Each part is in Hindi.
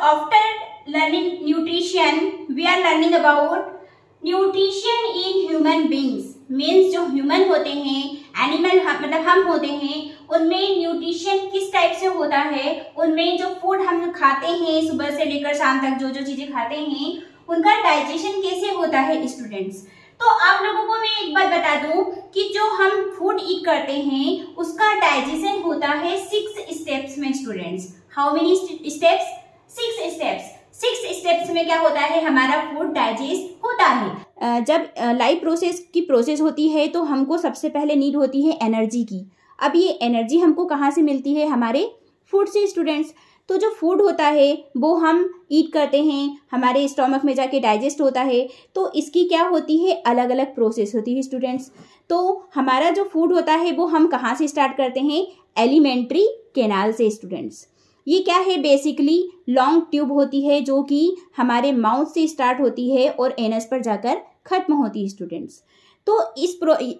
after learning nutrition, we are learning about nutrition in human beings. Means जो ह्यूमन होते हैं, एनिमल मतलब हम होते हैं, उनमें न्यूट्रिशन किस टाइप से होता है, उनमें जो फूड हम खाते हैं सुबह से लेकर शाम तक जो जो चीजें खाते हैं उनका डाइजेशन कैसे होता है स्टूडेंट्स। तो आप लोगों को मैं एक बात बता दूं कि जो हम फूड ईट करते हैं उसका डाइजेशन होता है 6 स्टेप्स में students. How many steps? 6 steps. 6 steps में क्या होता है, हमारा फूड डाइजेस्ट होता है। जब लाइफ प्रोसेस की प्रोसेस होती है तो हमको सबसे पहले नीड होती है एनर्जी की। अब ये एनर्जी हमको कहाँ से मिलती है? हमारे फूड से स्टूडेंट्स। तो जो फूड होता है वो हम ईट करते हैं, हमारे स्टोमक में जाके डाइजेस्ट होता है। तो इसकी क्या होती है, अलग अलग प्रोसेस होती है स्टूडेंट्स। तो हमारा जो फूड होता है वो हम कहाँ से स्टार्ट करते हैं? एलिमेंट्री कैनाल से स्टूडेंट्स। ये क्या है, बेसिकली लॉन्ग ट्यूब होती है जो कि हमारे माउथ से स्टार्ट होती है और एनस पर जाकर खत्म होती है स्टूडेंट्स। तो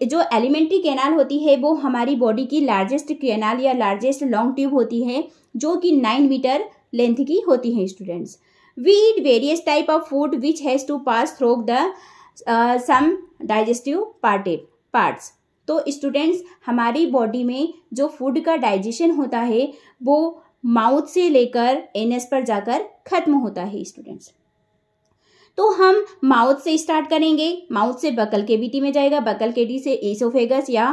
जो एलिमेंट्री कैनाल होती है वो हमारी बॉडी की लार्जेस्ट कैनाल या लार्जेस्ट लॉन्ग ट्यूब होती है जो कि 9 मीटर लेंथ की होती है students. We eat various type of food which has to pass through the some digestive parts. तो स्टूडेंट्स हमारी बॉडी में जो फूड का डाइजेशन होता है वो माउथ से लेकर एनस पर जाकर खत्म होता है स्टूडेंट्स। तो हम माउथ से स्टार्ट करेंगे, माउथ से बकल केविटी में जाएगा, बकल केविटी से एसोफेगस या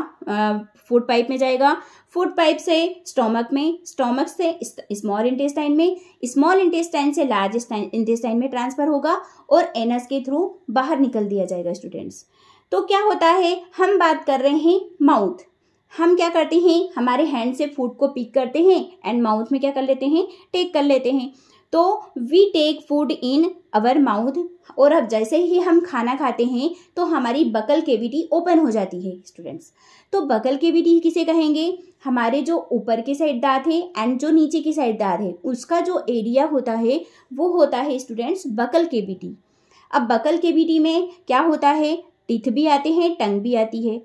फूड पाइप में जाएगा, फूड पाइप से स्टोमक में, स्टोमक से स्मॉल इंटेस्टाइन में, स्मॉल इंटेस्टाइन से लार्ज इंटेस्टाइन में ट्रांसफर होगा और एनस के थ्रू बाहर निकल दिया जाएगा स्टूडेंट्स। तो क्या होता है, हम बात कर रहे हैं माउथ। हम क्या करते हैं, हमारे हैंड से फूड को पिक करते हैं एंड माउथ में क्या कर लेते हैं, टेक कर लेते हैं। तो we take food in our mouth. और अब जैसे ही हम खाना खाते हैं तो हमारी बकल केविटी ओपन हो जाती है स्टूडेंट्स। तो बकल केविटी किसे कहेंगे, हमारे जो ऊपर के साइड दांत है एंड जो नीचे की साइड दांत है उसका जो एरिया होता है वो होता है स्टूडेंट्स बकल केविटी। अब बकल केविटी में क्या होता है, टीथ भी आते हैं, टंग भी आती है।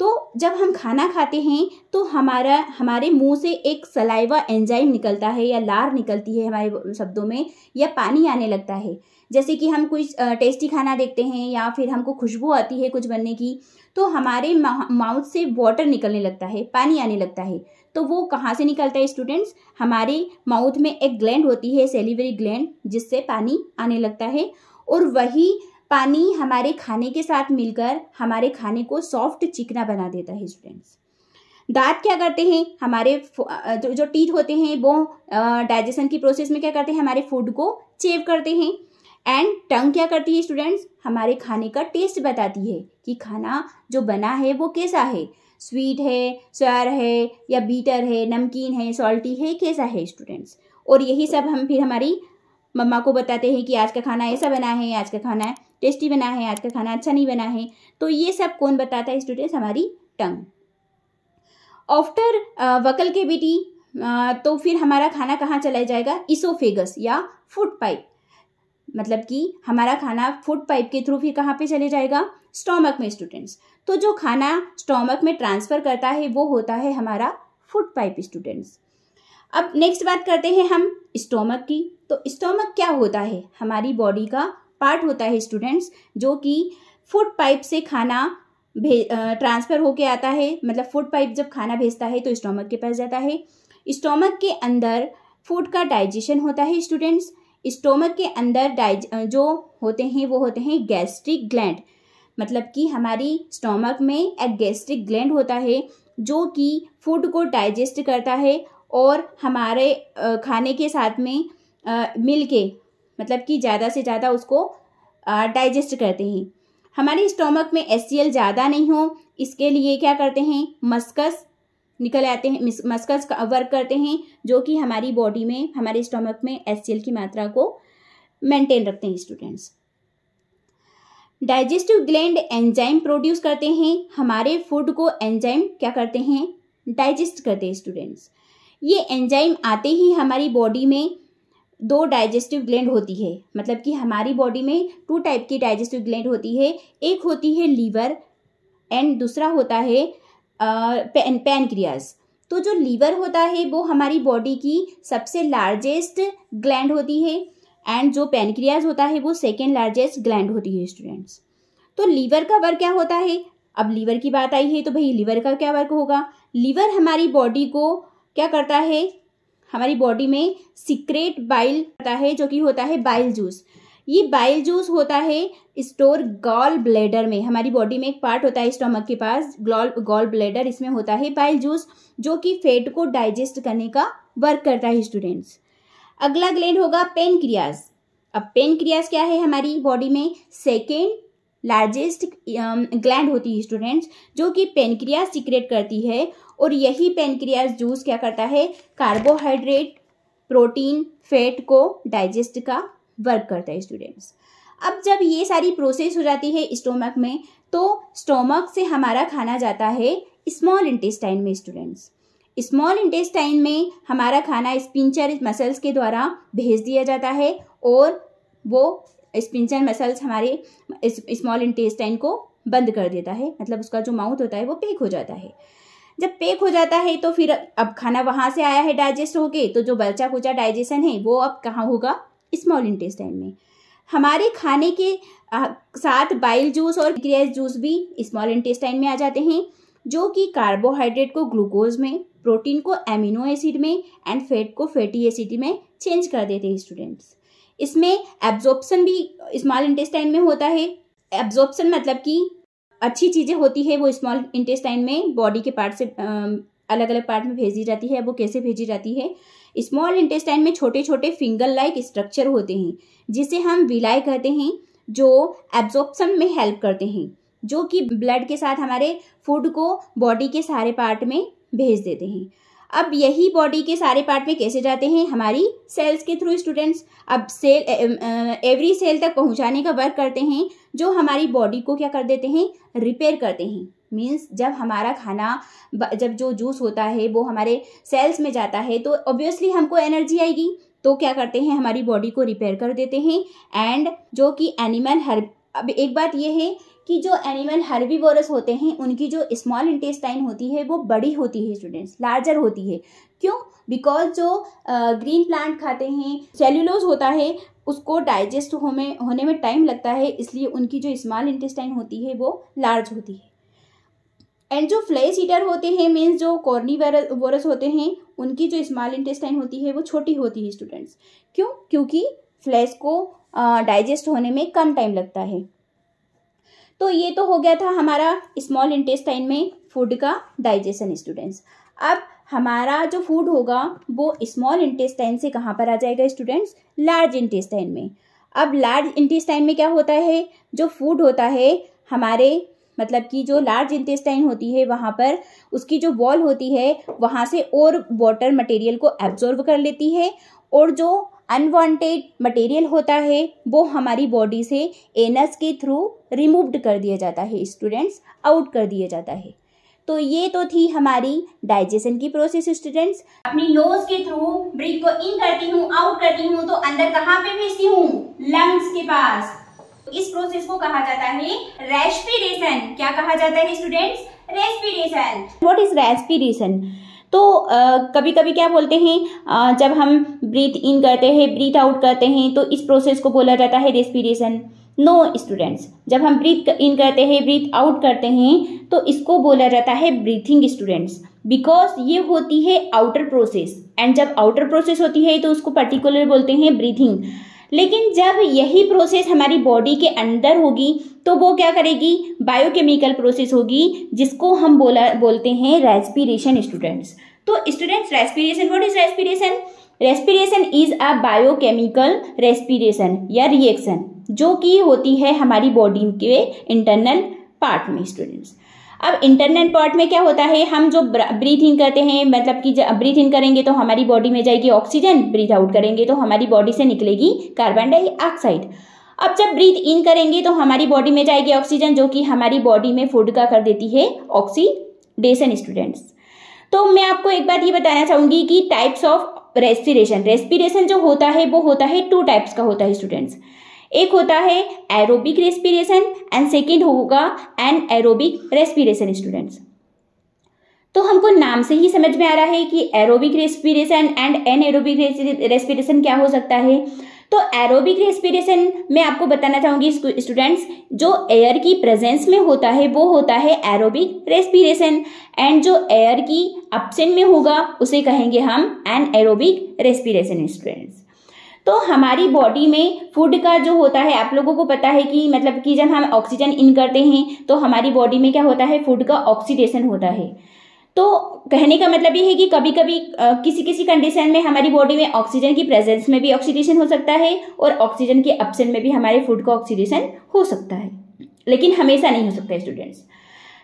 तो जब हम खाना खाते हैं तो हमारे मुंह से एक सलाइवा एंजाइम निकलता है या लार निकलती है हमारे शब्दों में, या पानी आने लगता है। जैसे कि हम कुछ टेस्टी खाना देखते हैं या फिर हमको खुशबू आती है कुछ बनने की, तो हमारे माउथ से वाटर निकलने लगता है, पानी आने लगता है। तो वो कहाँ से निकलता है स्टूडेंट्स, हमारे माउथ में एक ग्लैंड होती है, सैलिवरी ग्लैंड, जिससे पानी आने लगता है। और वही पानी हमारे खाने के साथ मिलकर हमारे खाने को सॉफ्ट चिकना बना देता है स्टूडेंट्स। दांत क्या करते हैं, हमारे जो टीथ होते हैं वो डाइजेशन की प्रोसेस में क्या करते हैं, हमारे फूड को चेव करते हैं। एंड टंग क्या करती है स्टूडेंट्स, हमारे खाने का टेस्ट बताती है कि खाना जो बना है वो कैसा है, स्वीट है, स्वार है या बीटर है, नमकीन है, सॉल्टी है, कैसा है स्टूडेंट्स। और यही सब हम फिर हमारी मम्मा को बताते हैं कि आज का खाना ऐसा बना है, आज का खाना टेस्टी बना है, आज का खाना अच्छा नहीं बना है। तो ये सब कौन बताता है स्टूडेंट्स, हमारी टंग। आफ्टर बकल केविटी तो फिर हमारा खाना कहाँ चला जाएगा, इसोफेगस या फूड पाइप। मतलब कि हमारा खाना फूड पाइप के थ्रू फिर कहाँ पे चले जाएगा, स्टोमक में स्टूडेंट्स। तो जो खाना स्टोमक में ट्रांसफर करता है वो होता है हमारा फूड पाइप स्टूडेंट्स। अब नेक्स्ट बात करते हैं हम स्टोमक की। तो स्टोमक क्या होता है, हमारी बॉडी का पार्ट होता है स्टूडेंट्स, जो कि फूड पाइप से खाना ट्रांसफर होके आता है। मतलब फूड पाइप जब खाना भेजता है तो स्टोमक के पास जाता है। स्टोमक के अंदर फूड का डाइजेशन होता है स्टूडेंट्स। स्टोमक के अंदर जो होते हैं वो होते हैं गैस्ट्रिक ग्लैंड। मतलब कि हमारी स्टोमक में एक गैस्ट्रिक ग्लैंड होता है जो कि फूड को डाइजेस्ट करता है और हमारे खाने के साथ में मिलके मतलब कि ज़्यादा से ज़्यादा उसको डाइजेस्ट करते हैं। हमारे स्टोमक में HCl ज़्यादा नहीं हो, इसके लिए क्या करते हैं, मस्कस निकल आते हैं, मस्कस वर्क करते हैं जो कि हमारी बॉडी में, हमारे स्टोमक में HCl की मात्रा को मेंटेन रखते हैं students. Digestive gland enzyme produce करते हैं, हमारे फूड को एंजाइम क्या करते हैं, डाइजेस्ट करते हैं स्टूडेंट्स। ये एंजाइम आते ही हमारी बॉडी में 2 डाइजेस्टिव ग्लैंड होती है। मतलब कि हमारी बॉडी में 2 टाइप की डाइजेस्टिव ग्लैंड होती है, एक होती है लीवर एंड दूसरा होता है पैनक्रियाज। तो जो लीवर होता है वो हमारी बॉडी की सबसे लार्जेस्ट ग्लैंड होती है एंड जो पैनक्रियाज होता है वो सेकेंड लार्जेस्ट ग्लैंड होती है स्टूडेंट्स। तो लीवर का वर्क क्या होता है, अब लीवर की बात आई है तो भाई लीवर का क्या वर्क होगा। लीवर हमारी बॉडी को क्या करता है, हमारी बॉडी में सीक्रेट बाइल करता है जो कि होता है बाइल जूस। ये बाइल जूस होता है स्टोर गॉल ब्लैडर में। हमारी बॉडी में एक पार्ट होता है स्टमक के पास गॉल ब्लैडर, इसमें होता है बाइल जूस जो कि फैट को डाइजेस्ट करने का वर्क करता है स्टूडेंट्स। अगला ग्लैंड होगा पेनक्रियाज। अब पेनक्रियाज क्या है, हमारी बॉडी में सेकेंड लार्जेस्ट ग्लैंड होती है स्टूडेंट्स, जो कि पेनक्रियाज सीक्रेट करती है और यही पेनक्रियाज जूस क्या करता है, कार्बोहाइड्रेट, प्रोटीन, फैट को डाइजेस्ट का वर्क करता है स्टूडेंट्स। अब जब ये सारी प्रोसेस हो जाती है स्टोमक में, तो स्टोमक से हमारा खाना जाता है स्मॉल इंटेस्टाइन में स्टूडेंट्स। स्मॉल इंटेस्टाइन में हमारा खाना स्पिंचर मसल्स के द्वारा भेज दिया जाता है और वो स्पिंचर मसल्स हमारे स्मॉल इंटेस्टाइन को बंद कर देता है, मतलब उसका जो माउथ होता है वो पैक हो जाता है। जब पैक हो जाता है तो फिर अब खाना वहाँ से आया है डाइजेस्ट होके, तो जो बचा कुचा डाइजेशन है वो अब कहाँ होगा, स्मॉल इंटेस्टाइन में। हमारे खाने के साथ बाइल जूस और पैनक्रियाज जूस भी स्मॉल इंटेस्टाइन में आ जाते हैं, जो कि कार्बोहाइड्रेट को ग्लूकोज में, प्रोटीन को एमिनो एसिड में एंड फैट को फैटी एसिड में चेंज कर देते हैं स्टूडेंट्स। इसमें एब्जॉर्प्शन भी स्मॉल इंटेस्टाइन में होता है। एब्जॉर्प्शन मतलब कि अच्छी चीज़ें होती है वो स्मॉल इंटेस्टाइन में बॉडी के पार्ट से अलग अलग पार्ट में भेजी जाती है। वो कैसे भेजी जाती है, स्मॉल इंटेस्टाइन में छोटे छोटे फिंगर लाइक स्ट्रक्चर होते हैं जिसे हम विलाई कहते हैं, जो एब्जॉर्प्शन में हेल्प करते हैं, जो कि ब्लड के साथ हमारे फूड को बॉडी के सारे पार्ट में भेज देते हैं। अब यही बॉडी के सारे पार्ट में कैसे जाते हैं, हमारी सेल्स के थ्रू स्टूडेंट्स। अब सेल एवरी सेल तक पहुंचाने का वर्क करते हैं, जो हमारी बॉडी को क्या कर देते हैं, रिपेयर करते हैं। मीन्स जब हमारा खाना, जब जो जूस होता है वो हमारे सेल्स में जाता है तो ऑब्वियसली हमको एनर्जी आएगी, तो क्या करते हैं, हमारी बॉडी को रिपेयर कर देते हैं। एंड जो कि एनिमल अब एक बात ये है कि जो एनिमल हर्बीवोरस होते हैं उनकी जो स्मॉल इंटेस्टाइन होती है वो बड़ी होती है स्टूडेंट्स, लार्जर होती है। क्यों, बिकॉज जो ग्रीन प्लांट खाते हैं, सेल्यूलोज होता है, उसको डाइजेस्ट होने में टाइम लगता है, इसलिए उनकी जो स्मॉल इंटेस्टाइन होती है वो लार्ज होती है। एंड जो फ्लैश ईटर होते हैं, मीन्स जो कॉर्निवोरस होते हैं, उनकी जो स्मॉल इंटेस्टाइन होती है वो छोटी होती है स्टूडेंट्स। क्यों, क्योंकि फ्लैश को डाइजेस्ट होने में कम टाइम लगता है। तो ये तो हो गया था हमारा स्मॉल इंटेस्टाइन में फूड का डाइजेशन स्टूडेंट्स। अब हमारा जो फूड होगा वो स्मॉल इंटेस्टाइन से कहाँ पर आ जाएगा स्टूडेंट्स, लार्ज इंटेस्टाइन में। अब लार्ज इंटेस्टाइन में क्या होता है, जो फूड होता है हमारे, मतलब कि जो लार्ज इंटेस्टाइन होती है वहाँ पर उसकी जो वॉल होती है वहाँ से और वाटर मटेरियल को एब्जॉर्ब कर लेती है, और जो अनवांटेड मटेरियल होता है वो हमारी बॉडी से एनस के थ्रू रिमूव्ड कर दिया जाता है स्टूडेंट्स, आउट कर दिया जाता है। तो ये तो थी हमारी डाइजेशन की प्रोसेस स्टूडेंट्स। अपनी नोज के थ्रू ब्रीथ को इन करती हूँ, आउट करती हूँ, तो अंदर कहाँ पे भेजती हूँ, लंग्स के पास। इस प्रोसेस को कहा जाता है रेस्पिरेशन। क्या कहा जाता है students, respiration. What is respiration? तो कभी कभी क्या बोलते हैं, जब हम ब्रीथ इन करते हैं, ब्रीथ आउट करते हैं, तो इस प्रोसेस को बोला जाता है रेस्पिरेशन। नो स्टूडेंट्स, जब हम ब्रीथ इन करते हैं, ब्रीथ आउट करते हैं, तो इसको बोला जाता है ब्रीथिंग स्टूडेंट्स, बिकॉज ये होती है आउटर प्रोसेस। एंड जब आउटर प्रोसेस होती है तो उसको पर्टिकुलर बोलते हैं ब्रीथिंग। लेकिन जब यही प्रोसेस हमारी बॉडी के अंदर होगी तो वो क्या करेगी, बायोकेमिकल प्रोसेस होगी, जिसको हम बोलते हैं रेस्पिरेशन स्टूडेंट्स। तो students, respiration, what is respiration? Respiration is a biochemical respiration या रिएक्शन, जो कि होती है हमारी बॉडी के इंटरनल पार्ट में स्टूडेंट्स। अब इंटरनल पार्ट में क्या होता है, हम जो ब्रीथ इन करते हैं, मतलब कि ब्रीथ इन करेंगे तो हमारी बॉडी में जाएगी ऑक्सीजन, ब्रीथ आउट करेंगे तो हमारी बॉडी से निकलेगी कार्बन डाइऑक्साइड। अब जब ब्रीथ इन करेंगे तो हमारी बॉडी में जाएगी ऑक्सीजन, जो कि हमारी बॉडी में फूड का कर देती है ऑक्सीडेशन स्टूडेंट्स। तो मैं आपको एक बात ये बताना चाहूंगी कि टाइप्स ऑफ रेस्पिरेशन, रेस्पिरेशन जो होता है वो होता है 2 टाइप्स का होता है स्टूडेंट्स। एक होता है एरोबिक रेस्पिरेशन एंड सेकेंड होगा एनएरोबिक रेस्पिरेशन स्टूडेंट्स। तो हमको नाम से ही समझ में आ रहा है कि aerobic respiration and anaerobic respiration क्या हो सकता है। तो एरोबिक रेस्पिरेशन में आपको बताना चाहूंगी स्टूडेंट्स, जो एयर की प्रेजेंस में होता है वो होता है एरोबिक रेस्पिरेशन, एंड जो एयर की एब्सेंट में होगा उसे कहेंगे हम एनएरोबिक रेस्पिरेशन स्टूडेंट्स। तो हमारी बॉडी में फूड का जो होता है, आप लोगों को पता है कि मतलब कि जब हम ऑक्सीजन इन करते हैं तो हमारी बॉडी में क्या होता है, फूड का ऑक्सीडेशन होता है। तो कहने का मतलब ये है कि कभी कभी किसी किसी कंडीशन में हमारी बॉडी में ऑक्सीजन की प्रेजेंस में भी ऑक्सीडेशन हो सकता है और ऑक्सीजन के एब्सेंट में भी हमारे फूड का ऑक्सीडेशन हो सकता है, लेकिन हमेशा नहीं हो सकता है स्टूडेंट्स।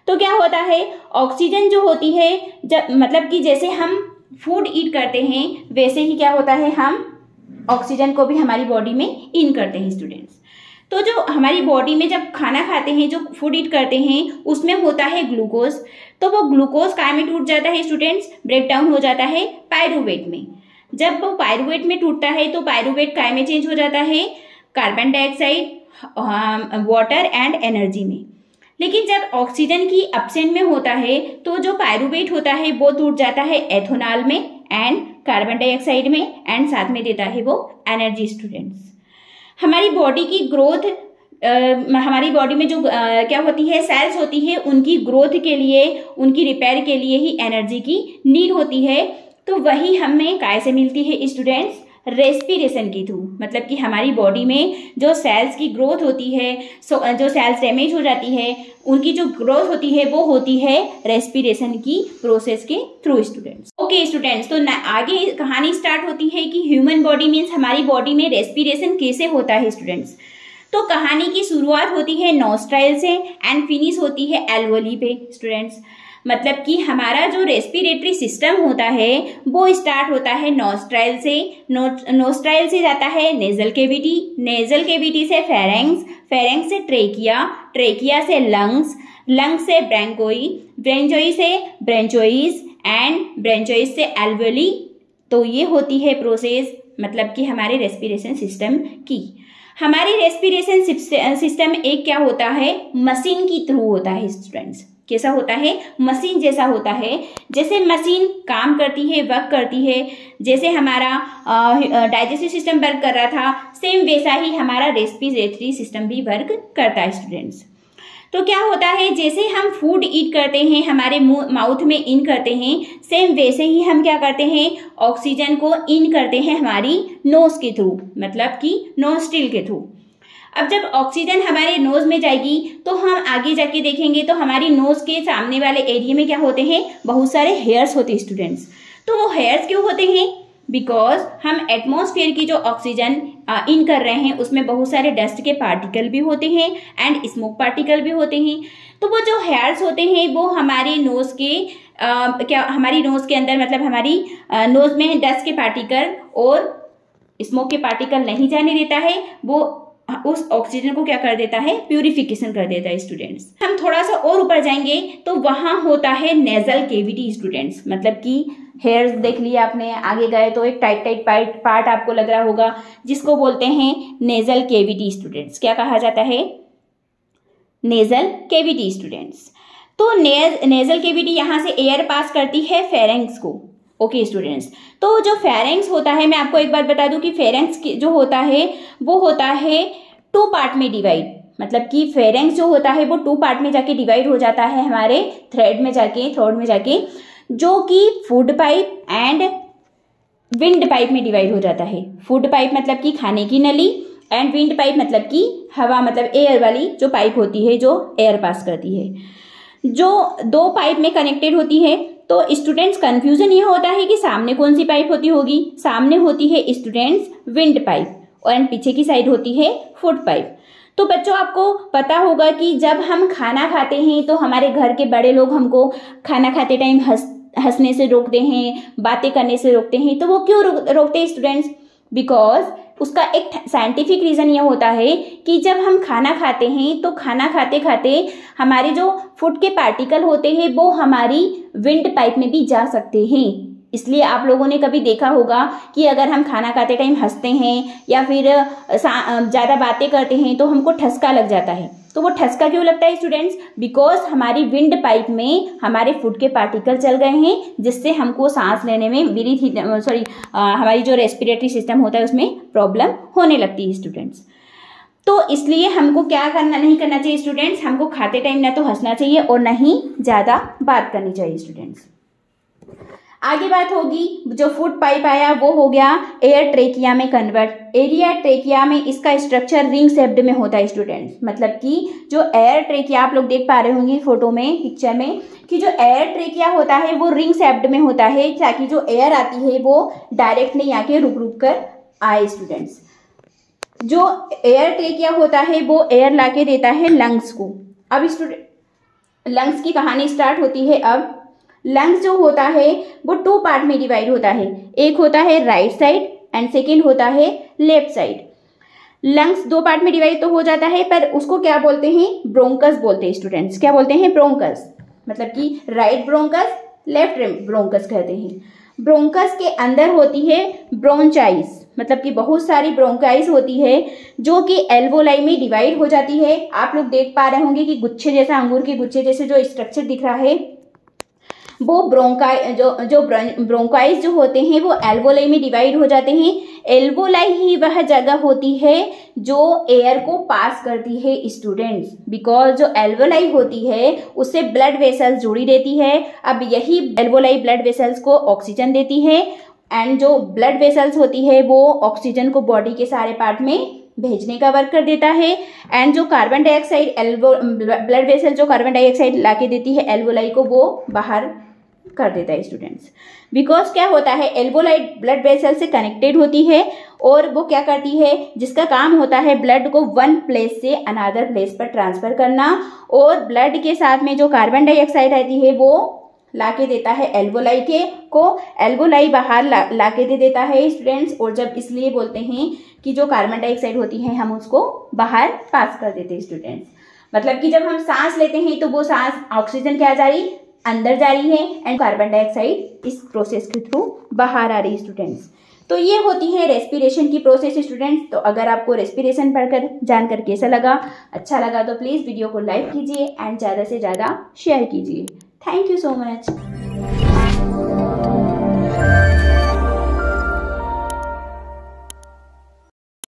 तो क्या होता है, ऑक्सीजन जो होती है, जब मतलब कि जैसे हम फूड ईट करते हैं वैसे ही क्या होता है, हम ऑक्सीजन को भी हमारी बॉडी में इन करते हैं स्टूडेंट्स। तो जो हमारी बॉडी में जब खाना खाते हैं, जो फूड ईट करते हैं, उसमें होता है ग्लूकोज। तो वो ग्लूकोज काय में टूट जाता है स्टूडेंट्स, ब्रेक डाउन हो जाता है पायरूवेट में। जब वो पायरूवेट में टूटता है तो पायरूवेट काय में चेंज हो जाता है, carbon dioxide, water and energy में। लेकिन जब ऑक्सीजन की एब्सेंट में होता है तो जो पायरूवेट होता है वो टूट जाता है एथेनॉल में एंड कार्बन डाइऑक्साइड में, एंड साथ में देता है वो एनर्जी स्टूडेंट्स। हमारी बॉडी की ग्रोथ, हमारी बॉडी में जो क्या होती है, सेल्स होती है, उनकी ग्रोथ के लिए, उनकी रिपेयर के लिए ही एनर्जी की नीड होती है। तो वही हमें काय से मिलती है स्टूडेंट्स, रेस्पिरेशन के थ्रू। मतलब कि हमारी बॉडी में जो सेल्स की ग्रोथ होती है, जो सेल्स डैमेज हो जाती है, उनकी जो ग्रोथ होती है वो होती है रेस्पिरेशन की प्रोसेस के थ्रू स्टूडेंट्स। ओके स्टूडेंट्स, तो आगे कहानी स्टार्ट होती है कि ह्यूमन बॉडी मीन्स हमारी बॉडी में रेस्पिरेशन कैसे होता है स्टूडेंट्स। तो कहानी की शुरुआत होती है नॉस्ट्राइल से एंड फिनिश होती है एल्वोली पे स्टूडेंट्स। मतलब कि हमारा जो रेस्पिरेटरी सिस्टम होता है वो स्टार्ट होता है नॉस्ट्राइल से, नॉस्ट्राइल से जाता है नेजल केविटी, नेजल केविटी से फेरेंक्स, फेरेंक्स से ट्रेकिया, ट्रेकिया से लंग्स, लंग्स से ब्रैंकोई, ब्रेंचोई से ब्रेंचोइस एंड ब्रेंचोइस से एल्वोली। तो ये होती है प्रोसेस मतलब कि हमारे रेस्पिरेशन सिस्टम की। हमारी रेस्पिरेशन सिस्टम एक क्या होता है, मशीन की थ्रू होता है स्टूडेंट्स। कैसा होता है, मशीन जैसा होता है। जैसे मशीन काम करती है, वर्क करती है, जैसे हमारा डाइजेस्टिव सिस्टम वर्क कर रहा था, सेम वैसा ही हमारा रेस्पिरेटरी सिस्टम भी वर्क करता है स्टूडेंट्स। तो क्या होता है, जैसे हम फूड ईट करते हैं, हमारे माउथ में इन करते हैं, सेम वैसे ही हम क्या करते हैं, ऑक्सीजन को इन करते हैं हमारी नोज के थ्रू, मतलब कि नोस्ट्रिल के थ्रू। अब जब ऑक्सीजन हमारे नोज में जाएगी तो हम आगे जाके देखेंगे तो हमारी नोज के सामने वाले एरिया में क्या होते हैं, बहुत सारे हेयर्स होते हैं स्टूडेंट्स। तो वो हेयर्स क्यों होते हैं, बिकॉज हम एटमॉस्फेयर की जो ऑक्सीजन इन कर रहे हैं उसमें बहुत सारे डस्ट के पार्टिकल भी होते हैं एंड स्मोक पार्टिकल भी होते हैं। तो वो जो हेयर्स होते हैं वो हमारे नोज के हमारी नोज के अंदर, मतलब हमारी नोज में डस्ट के पार्टिकल और स्मोक के पार्टिकल नहीं जाने देता है, वो उस ऑक्सीजन को क्या कर देता है, प्यूरिफिकेशन कर देता है स्टूडेंट्स। हम थोड़ा सा और ऊपर जाएंगे तो वहां होता है नेजल केविटी स्टूडेंट्स। मतलब कि हेयर्स देख लिया आपने, आगे गए तो एक टाइट टाइट पार्ट आपको लग रहा होगा जिसको बोलते हैं नेजल केविटी स्टूडेंट्स। क्या कहा जाता है, नेजल केविटी स्टूडेंट्स। तो नेजल केविटी यहाँ से एयर पास करती है फेरेंक्स को। ओके स्टूडेंट्स, तो जो फेरेंक्स होता है, मैं आपको एक बात बता दूं कि फेरेंक्स जो होता है वो होता है 2 पार्ट में डिवाइड। मतलब कि फेरेंक्स जो होता है वो 2 पार्ट में जाके डिवाइड हो जाता है हमारे थ्रोट में जाके, जो कि food pipe and wind pipe में डिवाइड हो जाता है। फूड पाइप मतलब कि खाने की नली, एंड विंड पाइप मतलब कि हवा, मतलब एयर वाली जो पाइप होती है जो एयर पास करती है, जो 2 पाइप में कनेक्टेड होती है। तो स्टूडेंट्स कंफ्यूजन ये होता है कि सामने कौन सी पाइप होती होगी, सामने होती है स्टूडेंट्स विंड पाइप और पीछे की साइड होती है फूड पाइप। तो बच्चों आपको पता होगा कि जब हम खाना खाते हैं तो हमारे घर के बड़े लोग हमको खाना खाते टाइम हंसने से रोकते हैं, बातें करने से रोकते हैं। तो वो क्यों रोकते हैं स्टूडेंट्स, बिकॉज उसका एक साइंटिफिक रीजन ये होता है कि जब हम खाना खाते हैं तो खाना खाते खाते हमारे जो फूड के पार्टिकल होते हैं वो हमारी विंड पाइप में भी जा सकते हैं। इसलिए आप लोगों ने कभी देखा होगा कि अगर हम खाना खाते टाइम हंसते हैं या फिर ज़्यादा बातें करते हैं तो हमको ठसका लग जाता है। तो वो ठसका क्यों लगता है स्टूडेंट्स? बिकॉज हमारी विंड पाइप में हमारे फूड के पार्टिकल चल गए हैं, जिससे हमको सांस लेने में हमारी जो रेस्पिरेटरी सिस्टम होता है उसमें प्रॉब्लम होने लगती है स्टूडेंट्स। तो इसलिए हमको क्या नहीं करना चाहिए स्टूडेंट्स, हमको खाते टाइम ना तो हंसना चाहिए और ना ही ज़्यादा बात करनी चाहिए स्टूडेंट्स। आगे बात होगी, जो फूड पाइप आया वो हो गया एयर ट्रेकिया में कन्वर्ट। एयर ट्रेकिया में इसका स्ट्रक्चर रिंग शेप्ड में होता है स्टूडेंट्स, मतलब कि जो एयर ट्रेकिया आप लोग देख पा रहे होंगे फोटो में, पिक्चर में, कि जो एयर ट्रेकिया होता है वो रिंग शेप्ड में होता है, ताकि जो एयर आती है वो डायरेक्ट नहीं आके रुक रुक कर आए स्टूडेंट्स। जो एयर ट्रेकिया होता है वो एयर लाके देता है लंग्स को। अब स्टूडेंट लंग्स की कहानी स्टार्ट होती है। अब लंग्स जो होता है वो 2 पार्ट में डिवाइड होता है, एक होता है राइट साइड एंड सेकेंड होता है लेफ्ट साइड। लंग्स 2 पार्ट में डिवाइड तो हो जाता है, पर उसको क्या बोलते हैं? ब्रोंकस बोलते हैं स्टूडेंट्स। क्या बोलते हैं? ब्रोंकस, मतलब कि राइट ब्रोंकस, लेफ्ट ब्रोंकस कहते हैं। ब्रोंकस के अंदर होती है ब्रोंचाइस, मतलब कि बहुत सारी ब्रोंकाइस होती है जो कि एल्वोलाई में डिवाइड हो जाती है। आप लोग देख पा रहे होंगे कि गुच्छे जैसा, अंगूर के गुच्छे जैसे जो स्ट्रक्चर दिख रहा है, वो ब्रोंकाइस जो होते हैं वो एल्वोलाई में डिवाइड हो जाते हैं। एल्वोलाई ही वह जगह होती है जो एयर को पास करती है स्टूडेंट्स, बिकॉज जो एल्वोलाई होती है उससे ब्लड वेसल्स जुड़ी रहती है। अब यही एल्वोलाई ब्लड वेसल्स को ऑक्सीजन देती है, एंड जो ब्लड वेसल्स होती है वो ऑक्सीजन को बॉडी के सारे पार्ट में भेजने का वर्क कर देता है। एंड जो कार्बन डाइऑक्साइड ब्लड वेसल जो कार्बन डाइऑक्साइड लाके देती है एल्वोलाई को, वो बाहर कर देता है स्टूडेंट्स। बिकॉज क्या होता है, एल्वोलाई ब्लड वेसल से कनेक्टेड होती है और वो क्या करती है, जिसका काम होता है ब्लड को वन प्लेस से अनदर प्लेस पर ट्रांसफर करना, और ब्लड के साथ में जो कार्बन डाइऑक्साइड रहती है वो लाके देता है एल्वोलाई को। एल्वोलाई बाहर लाके दे देता है स्टूडेंट्स, और जब इसलिए बोलते हैं कि जो कार्बन डाइऑक्साइड होती है हम उसको बाहर पास कर देते हैं स्टूडेंट्स। मतलब कि जब हम सांस लेते हैं तो वो सांस ऑक्सीजन क्या जा रही, अंदर जा रही है, एंड कार्बन डाइऑक्साइड इस प्रोसेस के थ्रू बाहर आ रही है स्टूडेंट्स। तो ये होती है रेस्पिरेशन की प्रोसेस स्टूडेंट्स। तो अगर आपको रेस्पिरेशन पढ़कर जानकर कैसा लगा, अच्छा लगा, तो प्लीज़ वीडियो को लाइक कीजिए एंड ज़्यादा से ज़्यादा शेयर कीजिए। Thank you so much.